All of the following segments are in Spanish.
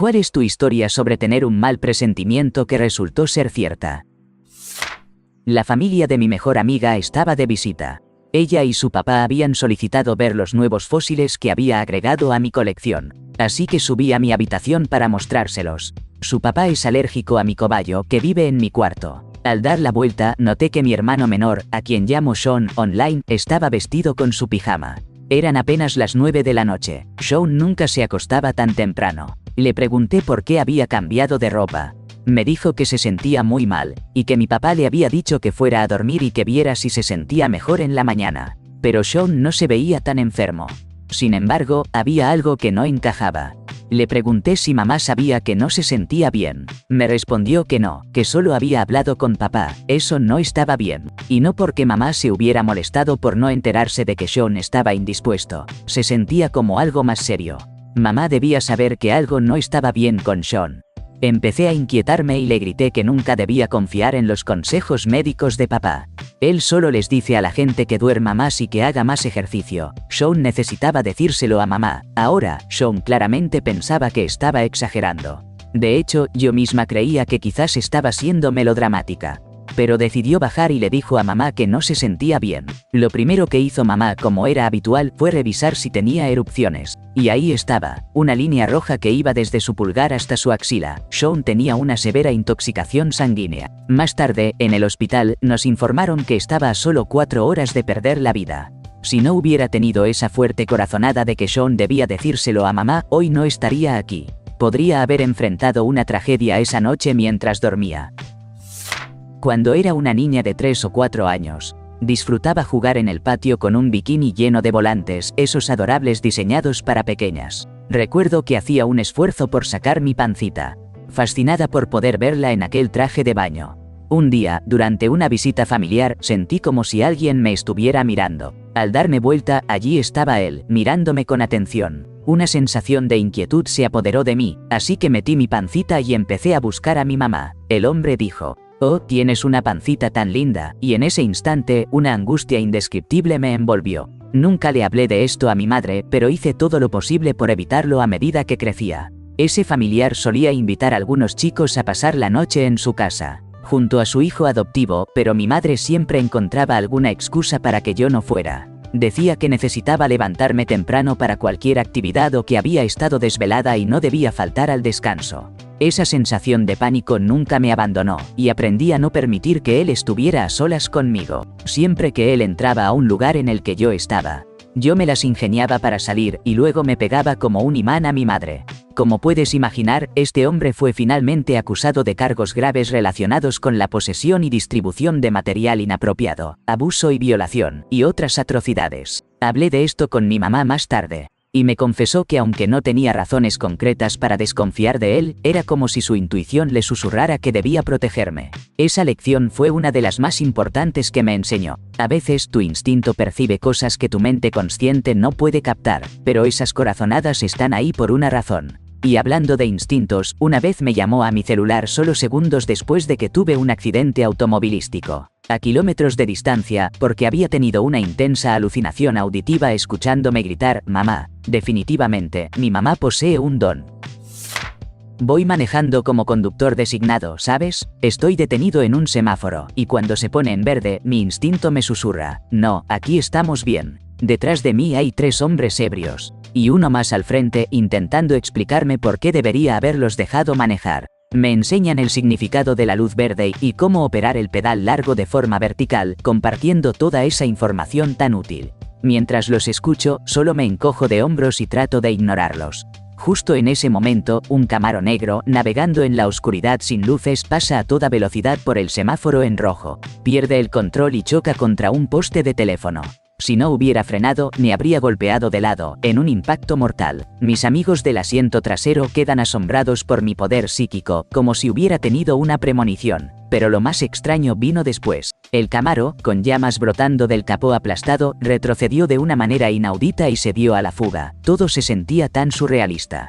¿Cuál es tu historia sobre tener un mal presentimiento que resultó ser cierta? La familia de mi mejor amiga estaba de visita. Ella y su papá habían solicitado ver los nuevos fósiles que había agregado a mi colección, así que subí a mi habitación para mostrárselos. Su papá es alérgico a mi cobayo que vive en mi cuarto. Al dar la vuelta, noté que mi hermano menor, a quien llamo Sean online, estaba vestido con su pijama. Eran apenas las 9 de la noche. Sean nunca se acostaba tan temprano. Le pregunté por qué había cambiado de ropa. Me dijo que se sentía muy mal, y que mi papá le había dicho que fuera a dormir y que viera si se sentía mejor en la mañana. Pero Sean no se veía tan enfermo. Sin embargo, había algo que no encajaba. Le pregunté si mamá sabía que no se sentía bien. Me respondió que no, que solo había hablado con papá. Eso no estaba bien. Y no porque mamá se hubiera molestado por no enterarse de que Sean estaba indispuesto. Se sentía como algo más serio. Mamá debía saber que algo no estaba bien con Sean. Empecé a inquietarme y le grité que nunca debía confiar en los consejos médicos de papá. Él solo les dice a la gente que duerma más y que haga más ejercicio. Sean necesitaba decírselo a mamá. Ahora, Sean claramente pensaba que estaba exagerando. De hecho, yo misma creía que quizás estaba siendo melodramática. Pero decidió bajar y le dijo a mamá que no se sentía bien. Lo primero que hizo mamá, como era habitual, fue revisar si tenía erupciones. Y ahí estaba, una línea roja que iba desde su pulgar hasta su axila. Sean tenía una severa intoxicación sanguínea. Más tarde, en el hospital, nos informaron que estaba a solo 4 horas de perder la vida. Si no hubiera tenido esa fuerte corazonada de que Sean debía decírselo a mamá, hoy no estaría aquí. Podría haber enfrentado una tragedia esa noche mientras dormía. Cuando era una niña de 3 o 4 años, disfrutaba jugar en el patio con un bikini lleno de volantes, esos adorables diseñados para pequeñas. Recuerdo que hacía un esfuerzo por sacar mi pancita, fascinada por poder verla en aquel traje de baño. Un día, durante una visita familiar, sentí como si alguien me estuviera mirando. Al darme vuelta, allí estaba él, mirándome con atención. Una sensación de inquietud se apoderó de mí, así que metí mi pancita y empecé a buscar a mi mamá. El hombre dijo: «Oh, tienes una pancita tan linda», y en ese instante, una angustia indescriptible me envolvió. Nunca le hablé de esto a mi madre, pero hice todo lo posible por evitarlo a medida que crecía. Ese familiar solía invitar a algunos chicos a pasar la noche en su casa, junto a su hijo adoptivo, pero mi madre siempre encontraba alguna excusa para que yo no fuera. Decía que necesitaba levantarme temprano para cualquier actividad o que había estado desvelada y no debía faltar al descanso. Esa sensación de pánico nunca me abandonó, y aprendí a no permitir que él estuviera a solas conmigo. Siempre que él entraba a un lugar en el que yo estaba, yo me las ingeniaba para salir y luego me pegaba como un imán a mi madre. Como puedes imaginar, este hombre fue finalmente acusado de cargos graves relacionados con la posesión y distribución de material inapropiado, abuso y violación, y otras atrocidades. Hablé de esto con mi mamá más tarde, y me confesó que aunque no tenía razones concretas para desconfiar de él, era como si su intuición le susurrara que debía protegerme. Esa lección fue una de las más importantes que me enseñó. A veces tu instinto percibe cosas que tu mente consciente no puede captar, pero esas corazonadas están ahí por una razón. Y hablando de instintos, una vez me llamó a mi celular solo segundos después de que tuve un accidente automovilístico, a kilómetros de distancia, porque había tenido una intensa alucinación auditiva escuchándome gritar: «Mamá». Definitivamente, mi mamá posee un don. Voy manejando como conductor designado, ¿sabes? Estoy detenido en un semáforo, y cuando se pone en verde, mi instinto me susurra: «No, aquí estamos bien». Detrás de mí hay 3 hombres ebrios, y uno más al frente, intentando explicarme por qué debería haberlos dejado manejar. Me enseñan el significado de la luz verde y cómo operar el pedal largo de forma vertical, compartiendo toda esa información tan útil. Mientras los escucho, solo me encojo de hombros y trato de ignorarlos. Justo en ese momento, un Camaro negro, navegando en la oscuridad sin luces, pasa a toda velocidad por el semáforo en rojo. Pierde el control y choca contra un poste de teléfono. Si no hubiera frenado, me habría golpeado de lado, en un impacto mortal. Mis amigos del asiento trasero quedan asombrados por mi poder psíquico, como si hubiera tenido una premonición. Pero lo más extraño vino después. El Camaro, con llamas brotando del capó aplastado, retrocedió de una manera inaudita y se dio a la fuga. Todo se sentía tan surrealista.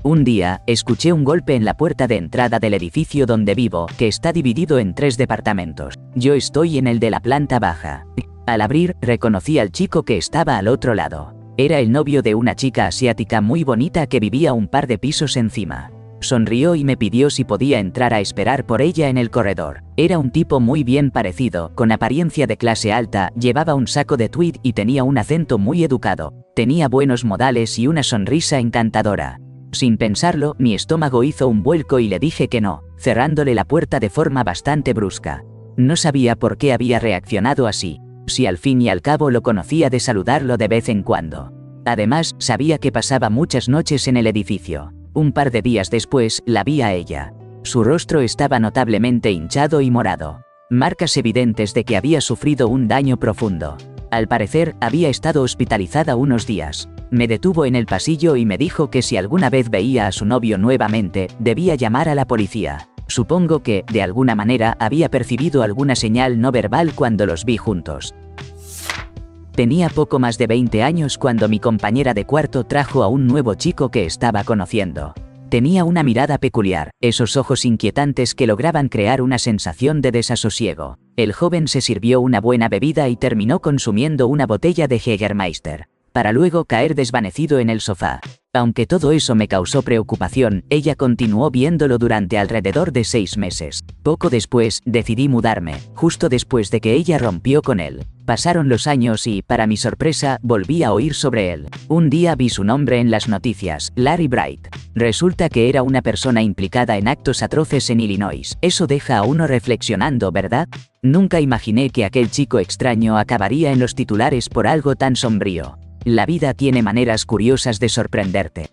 Un día, escuché un golpe en la puerta de entrada del edificio donde vivo, que está dividido en 3 departamentos. Yo estoy en el de la planta baja. Al abrir, reconocí al chico que estaba al otro lado. Era el novio de una chica asiática muy bonita que vivía un par de pisos encima. Sonrió y me pidió si podía entrar a esperar por ella en el corredor. Era un tipo muy bien parecido, con apariencia de clase alta, llevaba un saco de tweed y tenía un acento muy educado. Tenía buenos modales y una sonrisa encantadora. Sin pensarlo, mi estómago hizo un vuelco y le dije que no, cerrándole la puerta de forma bastante brusca. No sabía por qué había reaccionado así, si al fin y al cabo lo conocía de saludarlo de vez en cuando. Además, sabía que pasaba muchas noches en el edificio. Un par de días después, la vi a ella. Su rostro estaba notablemente hinchado y morado. Marcas evidentes de que había sufrido un daño profundo. Al parecer, había estado hospitalizada unos días. Me detuvo en el pasillo y me dijo que si alguna vez veía a su novio nuevamente, debía llamar a la policía. Supongo que, de alguna manera, había percibido alguna señal no verbal cuando los vi juntos. Tenía poco más de 20 años cuando mi compañera de cuarto trajo a un nuevo chico que estaba conociendo. Tenía una mirada peculiar, esos ojos inquietantes que lograban crear una sensación de desasosiego. El joven se sirvió una buena bebida y terminó consumiendo una botella de Jägermeister, para luego caer desvanecido en el sofá. Aunque todo eso me causó preocupación, ella continuó viéndolo durante alrededor de 6 meses. Poco después, decidí mudarme, justo después de que ella rompió con él. Pasaron los años y, para mi sorpresa, volví a oír sobre él. Un día vi su nombre en las noticias, Larry Bright. Resulta que era una persona implicada en actos atroces en Illinois. Eso deja a uno reflexionando, ¿verdad? Nunca imaginé que aquel chico extraño acabaría en los titulares por algo tan sombrío. La vida tiene maneras curiosas de sorprenderte.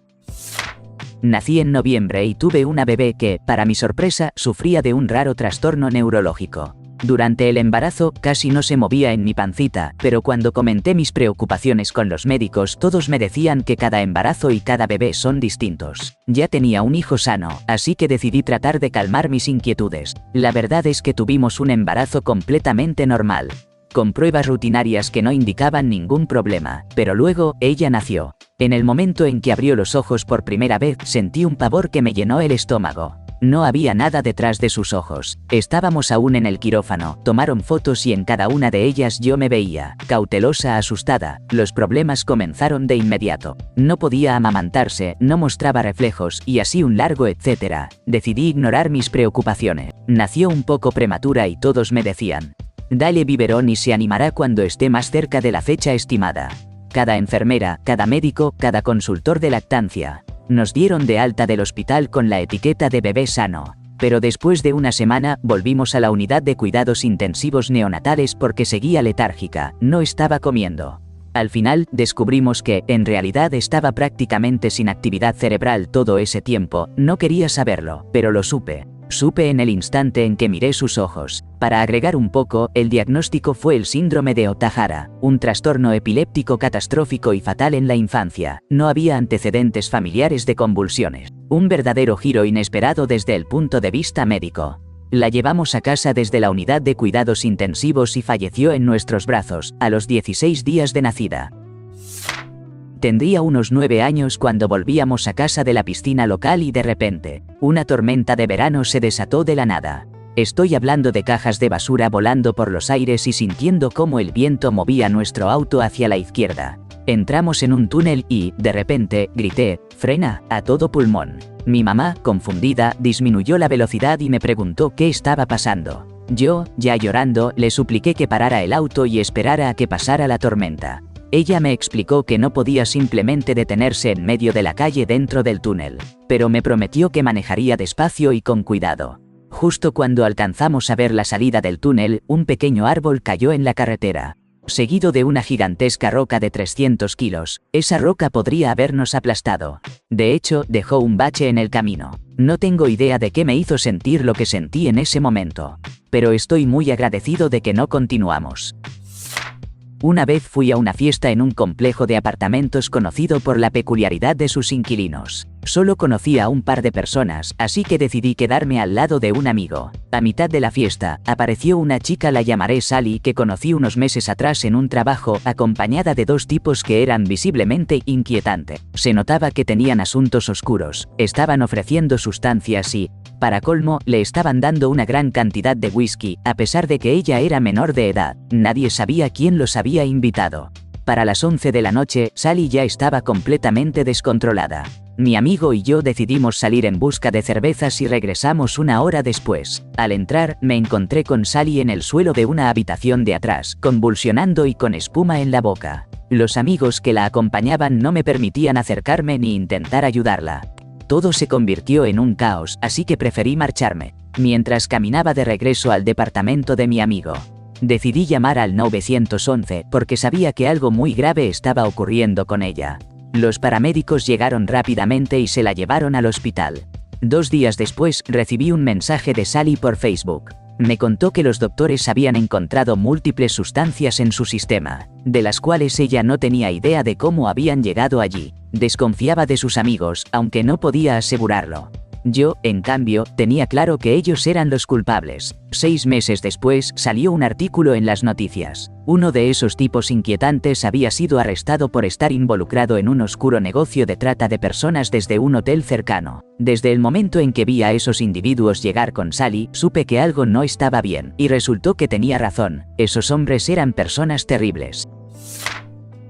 Nací en noviembre y tuve una bebé que, para mi sorpresa, sufría de un raro trastorno neurológico. Durante el embarazo casi no se movía en mi pancita, pero cuando comenté mis preocupaciones con los médicos, todos me decían que cada embarazo y cada bebé son distintos. Ya tenía un hijo sano, así que decidí tratar de calmar mis inquietudes. La verdad es que tuvimos un embarazo completamente normal, con pruebas rutinarias que no indicaban ningún problema, pero luego, ella nació. En el momento en que abrió los ojos por primera vez, sentí un pavor que me llenó el estómago. No había nada detrás de sus ojos. Estábamos aún en el quirófano, tomaron fotos y en cada una de ellas yo me veía, cautelosa, asustada. Los problemas comenzaron de inmediato. No podía amamantarse, no mostraba reflejos, y así un largo etcétera. Decidí ignorar mis preocupaciones. Nació un poco prematura y todos me decían: dale biberón y se animará cuando esté más cerca de la fecha estimada. Cada enfermera, cada médico, cada consultor de lactancia nos dieron de alta del hospital con la etiqueta de bebé sano. Pero después de una semana, volvimos a la unidad de cuidados intensivos neonatales porque seguía letárgica, no estaba comiendo. Al final, descubrimos que, en realidad, estaba prácticamente sin actividad cerebral todo ese tiempo. No quería saberlo, pero lo supe. Supe en el instante en que miré sus ojos. Para agregar un poco, el diagnóstico fue el síndrome de Ohtahara, un trastorno epiléptico catastrófico y fatal en la infancia. No había antecedentes familiares de convulsiones. Un verdadero giro inesperado desde el punto de vista médico. La llevamos a casa desde la unidad de cuidados intensivos y falleció en nuestros brazos, a los 16 días de nacida. Tendría unos 9 años cuando volvíamos a casa de la piscina local y de repente, una tormenta de verano se desató de la nada. Estoy hablando de cajas de basura volando por los aires y sintiendo cómo el viento movía nuestro auto hacia la izquierda. Entramos en un túnel y, de repente, grité: «¡Frena!», a todo pulmón. Mi mamá, confundida, disminuyó la velocidad y me preguntó qué estaba pasando. Yo, ya llorando, le supliqué que parara el auto y esperara a que pasara la tormenta. Ella me explicó que no podía simplemente detenerse en medio de la calle dentro del túnel, pero me prometió que manejaría despacio y con cuidado. Justo cuando alcanzamos a ver la salida del túnel, un pequeño árbol cayó en la carretera, seguido de una gigantesca roca de 300 kilos. Esa roca podría habernos aplastado. De hecho, dejó un bache en el camino. No tengo idea de qué me hizo sentir lo que sentí en ese momento, pero estoy muy agradecido de que no continuamos. Una vez fui a una fiesta en un complejo de apartamentos conocido por la peculiaridad de sus inquilinos. Solo conocía a un par de personas, así que decidí quedarme al lado de un amigo. A mitad de la fiesta, apareció una chica, la llamaré Sally, que conocí unos meses atrás en un trabajo, acompañada de 2 tipos que eran visiblemente inquietantes. Se notaba que tenían asuntos oscuros, estaban ofreciendo sustancias y, para colmo, le estaban dando una gran cantidad de whisky, a pesar de que ella era menor de edad. Nadie sabía quién los había invitado. Para las 11 de la noche, Sally ya estaba completamente descontrolada. Mi amigo y yo decidimos salir en busca de cervezas y regresamos una hora después. Al entrar, me encontré con Sally en el suelo de una habitación de atrás, convulsionando y con espuma en la boca. Los amigos que la acompañaban no me permitían acercarme ni intentar ayudarla. Todo se convirtió en un caos, así que preferí marcharme. Mientras caminaba de regreso al departamento de mi amigo, decidí llamar al 911 porque sabía que algo muy grave estaba ocurriendo con ella. Los paramédicos llegaron rápidamente y se la llevaron al hospital. 2 días después, recibí un mensaje de Sally por Facebook. Me contó que los doctores habían encontrado múltiples sustancias en su sistema, de las cuales ella no tenía idea de cómo habían llegado allí. Desconfiaba de sus amigos, aunque no podía asegurarlo. Yo, en cambio, tenía claro que ellos eran los culpables. 6 meses después, salió un artículo en las noticias. Uno de esos tipos inquietantes había sido arrestado por estar involucrado en un oscuro negocio de trata de personas desde un hotel cercano. Desde el momento en que vi a esos individuos llegar con Sally, supe que algo no estaba bien, y resultó que tenía razón. Esos hombres eran personas terribles.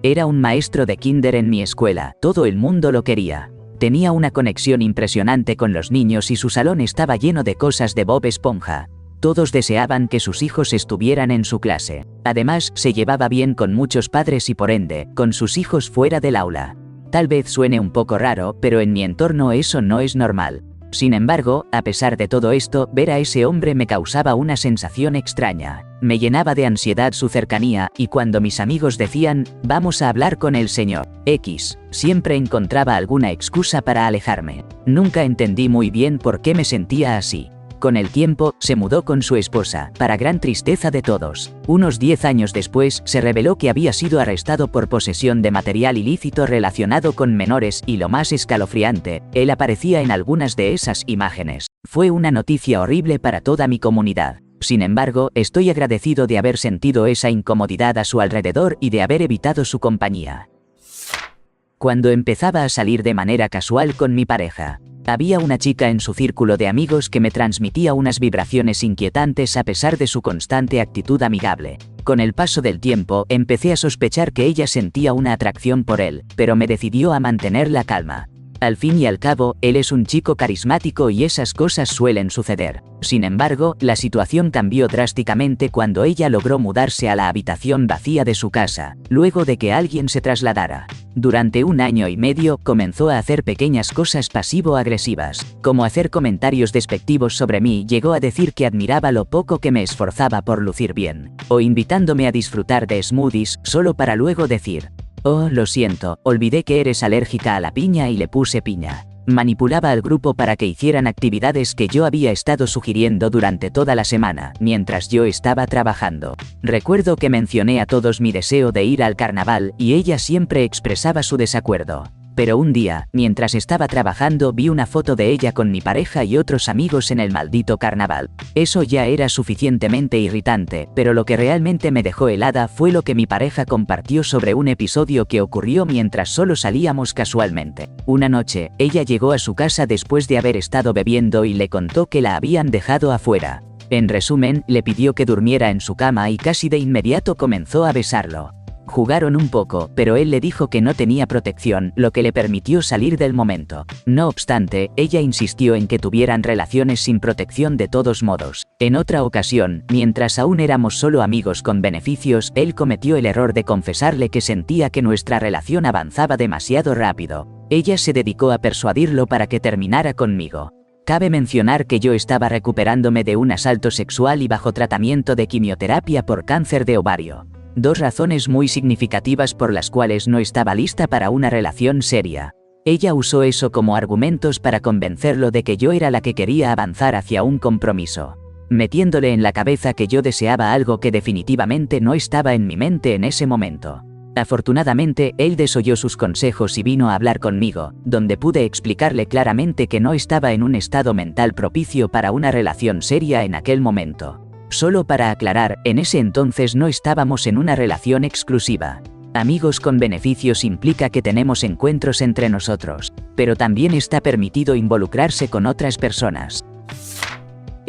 Era un maestro de kinder en mi escuela, todo el mundo lo quería. Tenía una conexión impresionante con los niños y su salón estaba lleno de cosas de Bob Esponja. Todos deseaban que sus hijos estuvieran en su clase. Además, se llevaba bien con muchos padres y por ende, con sus hijos fuera del aula. Tal vez suene un poco raro, pero en mi entorno eso no es normal. Sin embargo, a pesar de todo esto, ver a ese hombre me causaba una sensación extraña. Me llenaba de ansiedad su cercanía, y cuando mis amigos decían, vamos a hablar con el señor X, siempre encontraba alguna excusa para alejarme. Nunca entendí muy bien por qué me sentía así. Con el tiempo, se mudó con su esposa, para gran tristeza de todos. Unos 10 años después, se reveló que había sido arrestado por posesión de material ilícito relacionado con menores y lo más escalofriante, él aparecía en algunas de esas imágenes. Fue una noticia horrible para toda mi comunidad. Sin embargo, estoy agradecido de haber sentido esa incomodidad a su alrededor y de haber evitado su compañía. Cuando empezaba a salir de manera casual con mi pareja, había una chica en su círculo de amigos que me transmitía unas vibraciones inquietantes a pesar de su constante actitud amigable. Con el paso del tiempo, empecé a sospechar que ella sentía una atracción por él, pero me decidió a mantener la calma. Al fin y al cabo, él es un chico carismático y esas cosas suelen suceder. Sin embargo, la situación cambió drásticamente cuando ella logró mudarse a la habitación vacía de su casa, luego de que alguien se trasladara. Durante 1 año y medio, comenzó a hacer pequeñas cosas pasivo-agresivas, como hacer comentarios despectivos sobre mí. Llegó a decir que admiraba lo poco que me esforzaba por lucir bien, o invitándome a disfrutar de smoothies, solo para luego decir, oh, lo siento, olvidé que eres alérgica a la piña y le puse piña. Manipulaba al grupo para que hicieran actividades que yo había estado sugiriendo durante toda la semana, mientras yo estaba trabajando. Recuerdo que mencioné a todos mi deseo de ir al carnaval, y ella siempre expresaba su desacuerdo. Pero un día, mientras estaba trabajando, vi una foto de ella con mi pareja y otros amigos en el maldito carnaval. Eso ya era suficientemente irritante, pero lo que realmente me dejó helada fue lo que mi pareja compartió sobre un episodio que ocurrió mientras solo salíamos casualmente. Una noche, ella llegó a su casa después de haber estado bebiendo y le contó que la habían dejado afuera. En resumen, le pidió que durmiera en su cama y casi de inmediato comenzó a besarlo. Jugaron un poco, pero él le dijo que no tenía protección, lo que le permitió salir del momento. No obstante, ella insistió en que tuvieran relaciones sin protección de todos modos. En otra ocasión, mientras aún éramos solo amigos con beneficios, él cometió el error de confesarle que sentía que nuestra relación avanzaba demasiado rápido. Ella se dedicó a persuadirlo para que terminara conmigo. Cabe mencionar que yo estaba recuperándome de un asalto sexual y bajo tratamiento de quimioterapia por cáncer de ovario. 2 razones muy significativas por las cuales no estaba lista para una relación seria. Ella usó eso como argumentos para convencerlo de que yo era la que quería avanzar hacia un compromiso, metiéndole en la cabeza que yo deseaba algo que definitivamente no estaba en mi mente en ese momento. Afortunadamente, él desoyó sus consejos y vino a hablar conmigo, donde pude explicarle claramente que no estaba en un estado mental propicio para una relación seria en aquel momento. Solo para aclarar, en ese entonces no estábamos en una relación exclusiva. Amigos con beneficios implica que tenemos encuentros entre nosotros, pero también está permitido involucrarse con otras personas.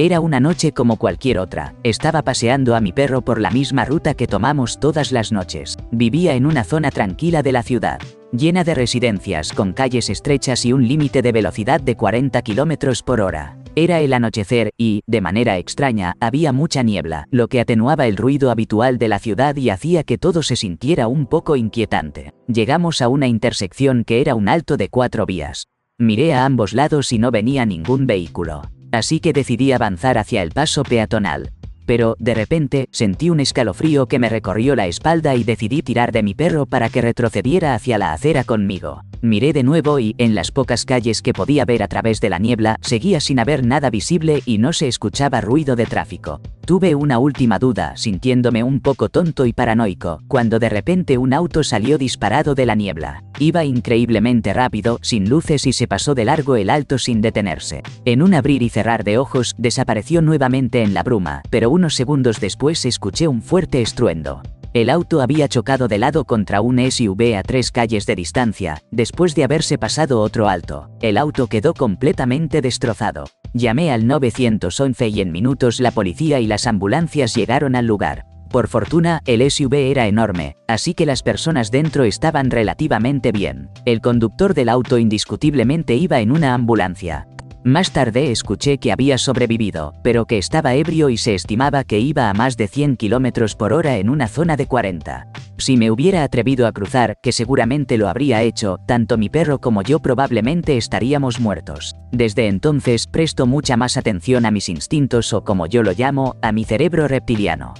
Era una noche como cualquier otra. Estaba paseando a mi perro por la misma ruta que tomamos todas las noches. Vivía en una zona tranquila de la ciudad, llena de residencias con calles estrechas y un límite de velocidad de 40 km por hora. Era el anochecer y, de manera extraña, había mucha niebla, lo que atenuaba el ruido habitual de la ciudad y hacía que todo se sintiera un poco inquietante. Llegamos a una intersección que era un alto de 4 vías. Miré a ambos lados y no venía ningún vehículo. Así que decidí avanzar hacia el paso peatonal. Pero, de repente, sentí un escalofrío que me recorrió la espalda y decidí tirar de mi perro para que retrocediera hacia la acera conmigo. Miré de nuevo y, en las pocas calles que podía ver a través de la niebla, seguía sin haber nada visible y no se escuchaba ruido de tráfico. Tuve una última duda, sintiéndome un poco tonto y paranoico, cuando de repente un auto salió disparado de la niebla. Iba increíblemente rápido, sin luces y se pasó de largo el alto sin detenerse. En un abrir y cerrar de ojos, desapareció nuevamente en la bruma, pero unos segundos después escuché un fuerte estruendo. El auto había chocado de lado contra un SUV a 3 calles de distancia, después de haberse pasado otro alto. El auto quedó completamente destrozado. Llamé al 911 y en minutos la policía y las ambulancias llegaron al lugar. Por fortuna, el SUV era enorme, así que las personas dentro estaban relativamente bien. El conductor del auto indiscutiblemente iba en una ambulancia. Más tarde escuché que había sobrevivido, pero que estaba ebrio y se estimaba que iba a más de 100 km por hora en una zona de 40. Si me hubiera atrevido a cruzar, que seguramente lo habría hecho, tanto mi perro como yo probablemente estaríamos muertos. Desde entonces presto mucha más atención a mis instintos o, como yo lo llamo, a mi cerebro reptiliano.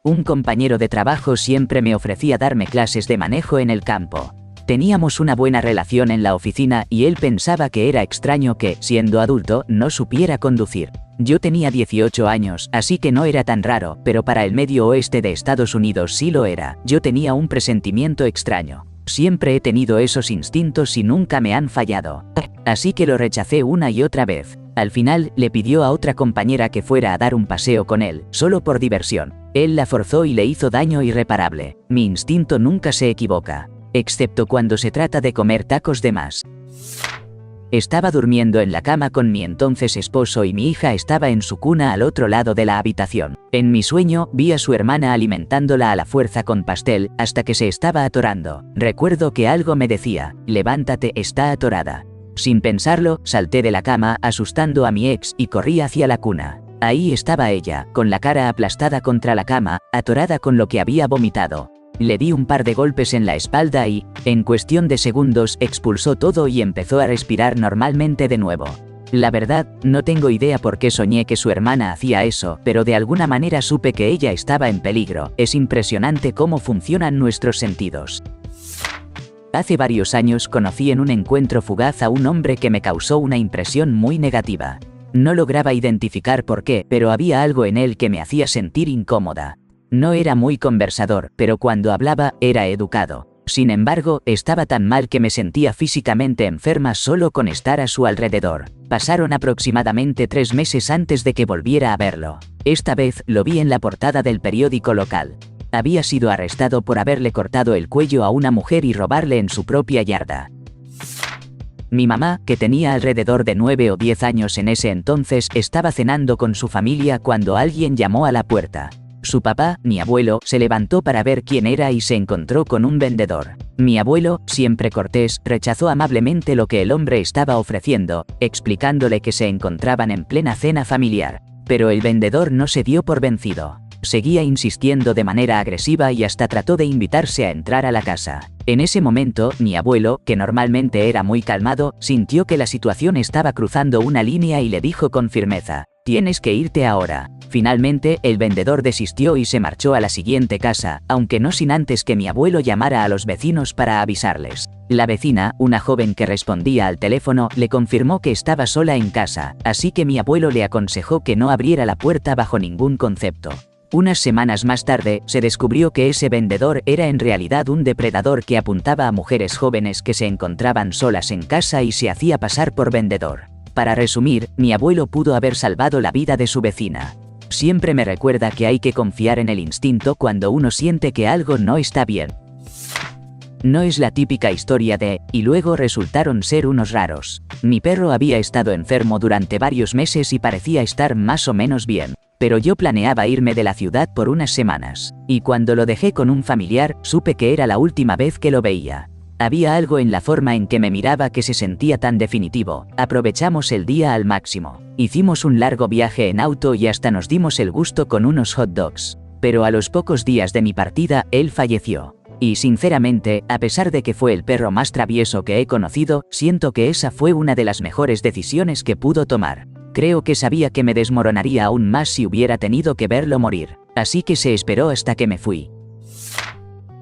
Un compañero de trabajo siempre me ofrecía darme clases de manejo en el campo. Teníamos una buena relación en la oficina y él pensaba que era extraño que, siendo adulto, no supiera conducir. Yo tenía 18 años, así que no era tan raro, pero para el medio oeste de Estados Unidos sí lo era. Yo tenía un presentimiento extraño. Siempre he tenido esos instintos y nunca me han fallado. Así que lo rechacé una y otra vez. Al final, le pidió a otra compañera que fuera a dar un paseo con él, solo por diversión. Él la forzó y le hizo daño irreparable. Mi instinto nunca se equivoca, excepto cuando se trata de comer tacos de más. Estaba durmiendo en la cama con mi entonces esposo y mi hija estaba en su cuna al otro lado de la habitación. En mi sueño, vi a su hermana alimentándola a la fuerza con pastel, hasta que se estaba atorando. Recuerdo que algo me decía: levántate, está atorada. Sin pensarlo, salté de la cama, asustando a mi ex, y corrí hacia la cuna. Ahí estaba ella, con la cara aplastada contra la cama, atorada con lo que había vomitado. Le di un par de golpes en la espalda y, en cuestión de segundos, expulsó todo y empezó a respirar normalmente de nuevo. La verdad, no tengo idea por qué soñé que su hermana hacía eso, pero de alguna manera supe que ella estaba en peligro. Es impresionante cómo funcionan nuestros sentidos. Hace varios años conocí en un encuentro fugaz a un hombre que me causó una impresión muy negativa. No lograba identificar por qué, pero había algo en él que me hacía sentir incómoda. No era muy conversador, pero cuando hablaba, era educado. Sin embargo, estaba tan mal que me sentía físicamente enferma solo con estar a su alrededor. Pasaron aproximadamente 3 meses antes de que volviera a verlo. Esta vez, lo vi en la portada del periódico local. Había sido arrestado por haberle cortado el cuello a una mujer y robarle en su propia yarda. Mi mamá, que tenía alrededor de 9 o 10 años en ese entonces, estaba cenando con su familia cuando alguien llamó a la puerta. Su papá, mi abuelo, se levantó para ver quién era y se encontró con un vendedor. Mi abuelo, siempre cortés, rechazó amablemente lo que el hombre estaba ofreciendo, explicándole que se encontraban en plena cena familiar. Pero el vendedor no se dio por vencido. Seguía insistiendo de manera agresiva y hasta trató de invitarse a entrar a la casa. En ese momento, mi abuelo, que normalmente era muy calmado, sintió que la situación estaba cruzando una línea y le dijo con firmeza: «Tienes que irte ahora». Finalmente, el vendedor desistió y se marchó a la siguiente casa, aunque no sin antes que mi abuelo llamara a los vecinos para avisarles. La vecina, una joven que respondía al teléfono, le confirmó que estaba sola en casa, así que mi abuelo le aconsejó que no abriera la puerta bajo ningún concepto. Unas semanas más tarde, se descubrió que ese vendedor era en realidad un depredador que apuntaba a mujeres jóvenes que se encontraban solas en casa y se hacía pasar por vendedor. Para resumir, mi abuelo pudo haber salvado la vida de su vecina. Siempre me recuerda que hay que confiar en el instinto cuando uno siente que algo no está bien. No es la típica historia de, y luego resultaron ser unos raros. Mi perro había estado enfermo durante varios meses y parecía estar más o menos bien. Pero yo planeaba irme de la ciudad por unas semanas. Y cuando lo dejé con un familiar, supe que era la última vez que lo veía. Había algo en la forma en que me miraba que se sentía tan definitivo. Aprovechamos el día al máximo. Hicimos un largo viaje en auto y hasta nos dimos el gusto con unos hot dogs. Pero a los pocos días de mi partida, él falleció. Y sinceramente, a pesar de que fue el perro más travieso que he conocido, siento que esa fue una de las mejores decisiones que pudo tomar. Creo que sabía que me desmoronaría aún más si hubiera tenido que verlo morir. Así que se esperó hasta que me fui.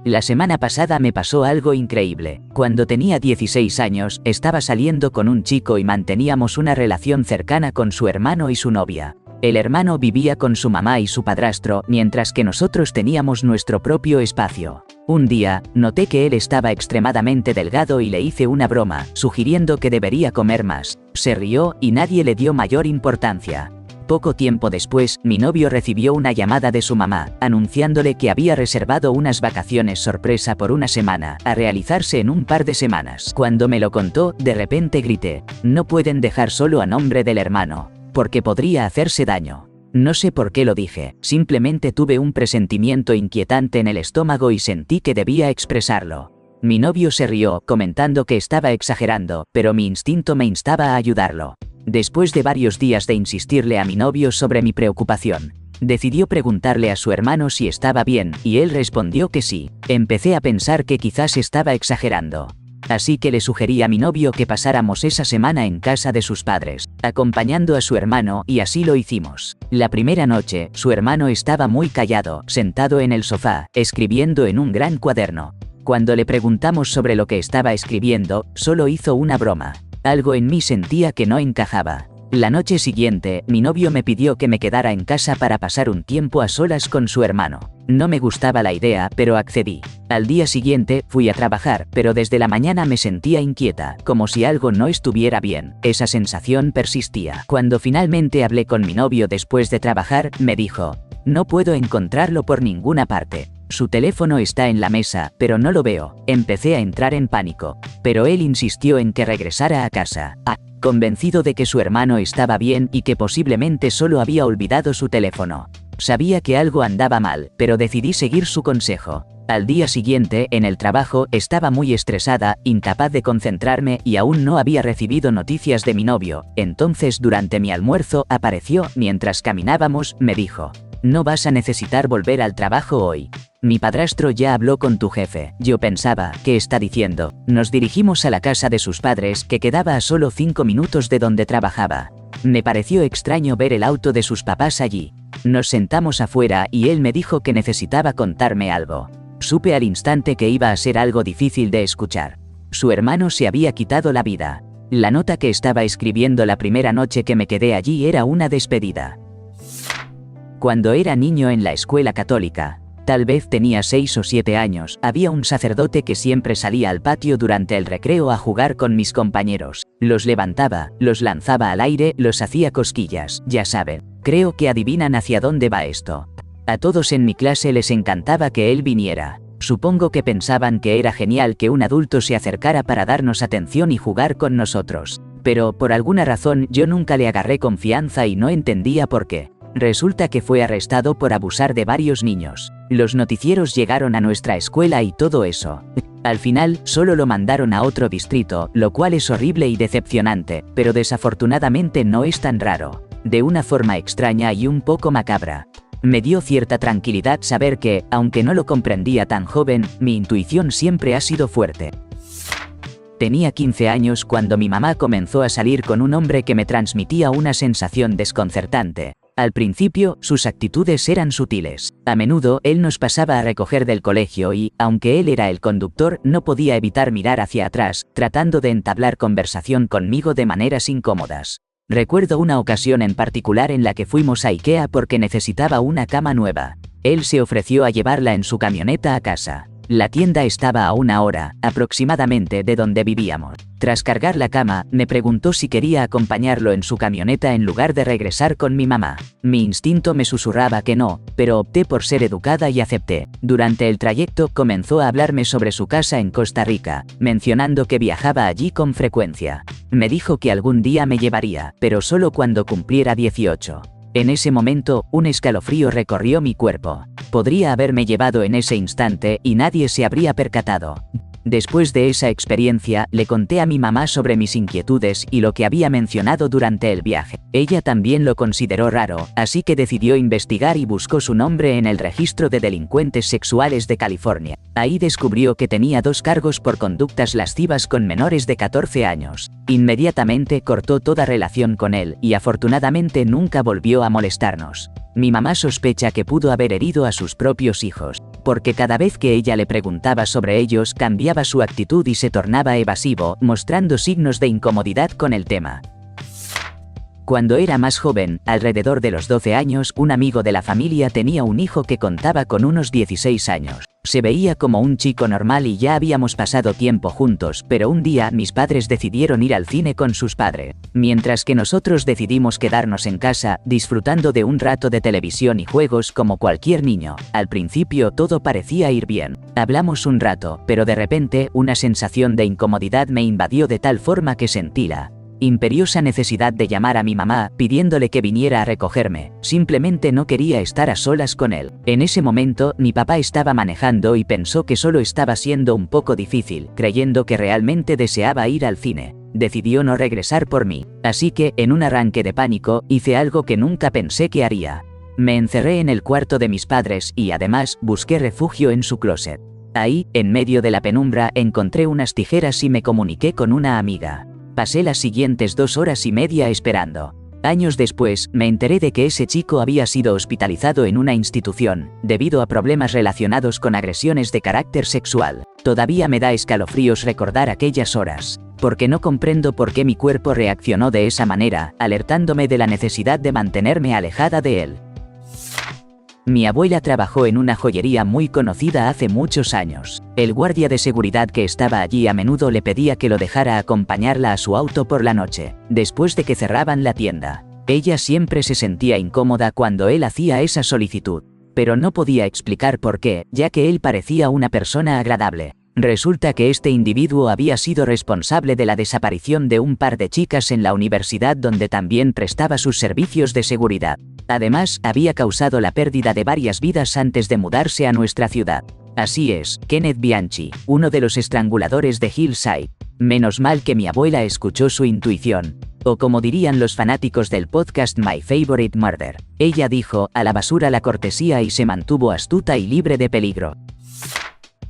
La semana pasada me pasó algo increíble. Cuando tenía 16 años, estaba saliendo con un chico y manteníamos una relación cercana con su hermano y su novia. El hermano vivía con su mamá y su padrastro, mientras que nosotros teníamos nuestro propio espacio. Un día, noté que él estaba extremadamente delgado y le hice una broma, sugiriendo que debería comer más. Se rió y nadie le dio mayor importancia. Poco tiempo después, mi novio recibió una llamada de su mamá, anunciándole que había reservado unas vacaciones sorpresa por una semana, a realizarse en un par de semanas. Cuando me lo contó, de repente grité: "No pueden dejar solo a nombre del hermano, porque podría hacerse daño". No sé por qué lo dije, simplemente tuve un presentimiento inquietante en el estómago y sentí que debía expresarlo. Mi novio se rió, comentando que estaba exagerando, pero mi instinto me instaba a ayudarlo. Después de varios días de insistirle a mi novio sobre mi preocupación, decidió preguntarle a su hermano si estaba bien, y él respondió que sí. Empecé a pensar que quizás estaba exagerando. Así que le sugerí a mi novio que pasáramos esa semana en casa de sus padres, acompañando a su hermano, y así lo hicimos. La primera noche, su hermano estaba muy callado, sentado en el sofá, escribiendo en un gran cuaderno. Cuando le preguntamos sobre lo que estaba escribiendo, solo hizo una broma. Algo en mí sentía que no encajaba. La noche siguiente, mi novio me pidió que me quedara en casa para pasar un tiempo a solas con su hermano. No me gustaba la idea, pero accedí. Al día siguiente, fui a trabajar, pero desde la mañana me sentía inquieta, como si algo no estuviera bien. Esa sensación persistía. Cuando finalmente hablé con mi novio después de trabajar, me dijo: "No puedo encontrarlo por ninguna parte. Su teléfono está en la mesa, pero no lo veo". Empecé a entrar en pánico, pero él insistió en que regresara a casa, convencido de que su hermano estaba bien y que posiblemente solo había olvidado su teléfono. Sabía que algo andaba mal, pero decidí seguir su consejo. Al día siguiente, en el trabajo, estaba muy estresada, incapaz de concentrarme y aún no había recibido noticias de mi novio. Entonces, durante mi almuerzo, apareció. Mientras caminábamos, me dijo: "No vas a necesitar volver al trabajo hoy. Mi padrastro ya habló con tu jefe". Yo pensaba: ¿qué está diciendo? Nos dirigimos a la casa de sus padres, que quedaba a solo 5 minutos de donde trabajaba. Me pareció extraño ver el auto de sus papás allí. Nos sentamos afuera y él me dijo que necesitaba contarme algo. Supe al instante que iba a ser algo difícil de escuchar. Su hermano se había quitado la vida. La nota que estaba escribiendo la primera noche que me quedé allí era una despedida. Cuando era niño en la escuela católica, tal vez tenía 6 o 7 años, había un sacerdote que siempre salía al patio durante el recreo a jugar con mis compañeros. Los levantaba, los lanzaba al aire, los hacía cosquillas, ya saben. Creo que adivinan hacia dónde va esto. A todos en mi clase les encantaba que él viniera. Supongo que pensaban que era genial que un adulto se acercara para darnos atención y jugar con nosotros. Pero, por alguna razón, yo nunca le agarré confianza y no entendía por qué. Resulta que fue arrestado por abusar de varios niños. Los noticieros llegaron a nuestra escuela y todo eso. Al final, solo lo mandaron a otro distrito, lo cual es horrible y decepcionante, pero desafortunadamente no es tan raro. De una forma extraña y un poco macabra. Me dio cierta tranquilidad saber que, aunque no lo comprendía tan joven, mi intuición siempre ha sido fuerte. Tenía 15 años cuando mi mamá comenzó a salir con un hombre que me transmitía una sensación desconcertante. Al principio, sus actitudes eran sutiles. A menudo, él nos pasaba a recoger del colegio y, aunque él era el conductor, no podía evitar mirar hacia atrás, tratando de entablar conversación conmigo de maneras incómodas. Recuerdo una ocasión en particular en la que fuimos a IKEA porque necesitaba una cama nueva. Él se ofreció a llevarla en su camioneta a casa. La tienda estaba a 1 hora, aproximadamente, de donde vivíamos. Tras cargar la cama, me preguntó si quería acompañarlo en su camioneta en lugar de regresar con mi mamá. Mi instinto me susurraba que no, pero opté por ser educada y acepté. Durante el trayecto comenzó a hablarme sobre su casa en Costa Rica, mencionando que viajaba allí con frecuencia. Me dijo que algún día me llevaría, pero solo cuando cumpliera 18. En ese momento, un escalofrío recorrió mi cuerpo. Podría haberme llevado en ese instante y nadie se habría percatado. Después de esa experiencia, le conté a mi mamá sobre mis inquietudes y lo que había mencionado durante el viaje. Ella también lo consideró raro, así que decidió investigar y buscó su nombre en el registro de delincuentes sexuales de California. Ahí descubrió que tenía 2 cargos por conductas lascivas con menores de 14 años. Inmediatamente cortó toda relación con él y afortunadamente nunca volvió a molestarnos. Mi mamá sospecha que pudo haber herido a sus propios hijos, porque cada vez que ella le preguntaba sobre ellos cambiaba su actitud y se tornaba evasivo, mostrando signos de incomodidad con el tema. Cuando era más joven, alrededor de los 12 años, un amigo de la familia tenía un hijo que contaba con unos 16 años. Se veía como un chico normal y ya habíamos pasado tiempo juntos, pero un día mis padres decidieron ir al cine con sus padres, mientras que nosotros decidimos quedarnos en casa, disfrutando de un rato de televisión y juegos como cualquier niño. Al principio todo parecía ir bien. Hablamos un rato, pero de repente una sensación de incomodidad me invadió de tal forma que sentí la imperiosa necesidad de llamar a mi mamá, pidiéndole que viniera a recogerme. Simplemente no quería estar a solas con él. En ese momento, mi papá estaba manejando y pensó que solo estaba siendo un poco difícil, creyendo que realmente deseaba ir al cine. Decidió no regresar por mí. Así que, en un arranque de pánico, hice algo que nunca pensé que haría. Me encerré en el cuarto de mis padres y, además, busqué refugio en su closet. Ahí, en medio de la penumbra, encontré unas tijeras y me comuniqué con una amiga. Pasé las siguientes 2 horas y media esperando. Años después, me enteré de que ese chico había sido hospitalizado en una institución, debido a problemas relacionados con agresiones de carácter sexual. Todavía me da escalofríos recordar aquellas horas, porque no comprendo por qué mi cuerpo reaccionó de esa manera, alertándome de la necesidad de mantenerme alejada de él. Mi abuela trabajó en una joyería muy conocida hace muchos años. El guardia de seguridad que estaba allí a menudo le pedía que lo dejara acompañarla a su auto por la noche, después de que cerraban la tienda. Ella siempre se sentía incómoda cuando él hacía esa solicitud, pero no podía explicar por qué, ya que él parecía una persona agradable. Resulta que este individuo había sido responsable de la desaparición de un par de chicas en la universidad donde también prestaba sus servicios de seguridad. Además, había causado la pérdida de varias vidas antes de mudarse a nuestra ciudad. Así es, Kenneth Bianchi, uno de los estranguladores de Hillside. Menos mal que mi abuela escuchó su intuición. O como dirían los fanáticos del podcast My Favorite Murder, ella dijo, a la basura la cortesía y se mantuvo astuta y libre de peligro.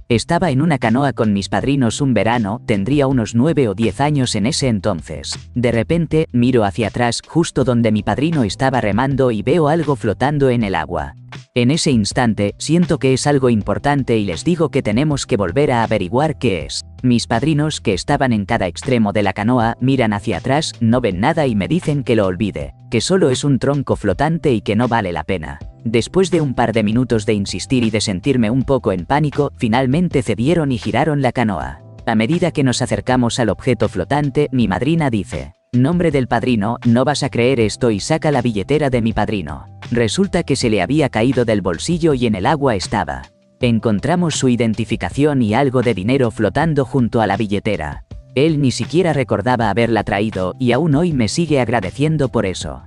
Estaba en una canoa con mis padrinos un verano, tendría unos 9 o 10 años en ese entonces. De repente, miro hacia atrás, justo donde mi padrino estaba remando y veo algo flotando en el agua. En ese instante, siento que es algo importante y les digo que tenemos que volver a averiguar qué es. Mis padrinos, que estaban en cada extremo de la canoa, miran hacia atrás, no ven nada y me dicen que lo olvide, que solo es un tronco flotante y que no vale la pena. Después de un par de minutos de insistir y de sentirme un poco en pánico, finalmente cedieron y giraron la canoa. A medida que nos acercamos al objeto flotante, mi madrina dice: «Nombre del padrino, no vas a creer esto», y saca la billetera de mi padrino. Resulta que se le había caído del bolsillo y en el agua estaba. Encontramos su identificación y algo de dinero flotando junto a la billetera. Él ni siquiera recordaba haberla traído y aún hoy me sigue agradeciendo por eso.